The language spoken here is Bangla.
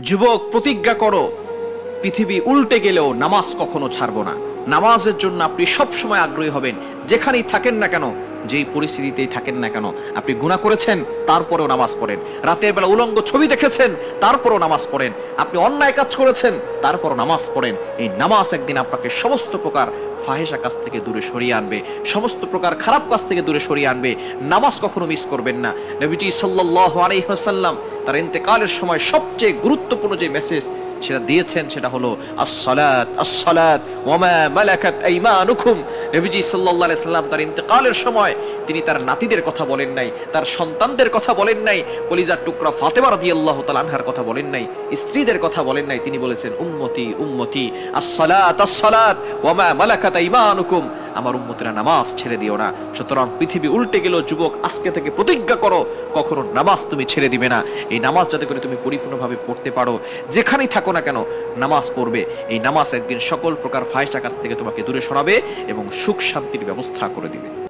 যুবক, প্রতিজ্ঞা করো, পৃথিবী উল্টে গেলেও নামাজ কখনো ছাড়বো না। নামাজের জন্য আপনি সব সময় আগ্রহী হবেন, যেখানেই থাকেন না কেন, যেই পরিস্থিতিতেই থাকেন না কেন। আপনি গুনাহ করেছেন, তারপরেও নামাজ পড়েন। রাতের বেলা উলঙ্গ ছবি দেখেছেন, তারপরেও নামাজ পড়েন। আপনি অন্যায় কাজ করেছেন, তারপরও নামাজ পড়েন। এই নামাজ একদিন আপনাকে সমস্ত প্রকার ফাহেসা কাজ থেকে দূরে সরিয়ে আনবে, সমস্ত প্রকার খারাপ কাজ থেকে দূরে সরিয়ে আনবে। নামাজ কখনো মিস করবেন না। নবীজি সাল্লাল্লাহু আলাইহি ওয়াসাল্লাম তার ইন্তেকালের সময় সবচেয়ে গুরুত্বপূর্ণ যে মেসেজ সেটা দিয়েছেন সেটা হলো আসসালাত আসসালাত ওয়া মা মালাকাত আইমানুকুম। নবীজি সাল্লাল্লাহু আলাইহি সাল্লাম তার ইন্তেকালের সময় তিনি তার নাতিদের কথা বলেন নাই, তার সন্তানদের কথা বলেন নাই, কলিজার টুকরা ফাতেমা রাদিয়াল্লাহু তাআলা আনহার কথা বলেন নাই, স্ত্রীদের কথা বলেন নাই। তিনি বলেছেন উম্মতি উম্মতি, আসসালাত আসসালাত ওয়া মা মালাকাত আইমানুকুম। আমার উম্মতেরা নামাজ ছেড়ে দিও না। সুতরাং পৃথিবী উল্টে গেল, যুবক, আজকে থেকে প্রতিজ্ঞা করো কখনো নামাজ তুমি ছেড়ে দিবে না। এই নামাজ যাতে করে তুমি পরিপূর্ণভাবে পড়তে পারো, যেখানেই থাকো না কেন নামাজ পড়বে। এই নামাজ একদিন সকল প্রকার ফাহিশা কাজ থেকে তোমাকে দূরে সরাবে এবং সুখ শান্তির ব্যবস্থা করে দিবে।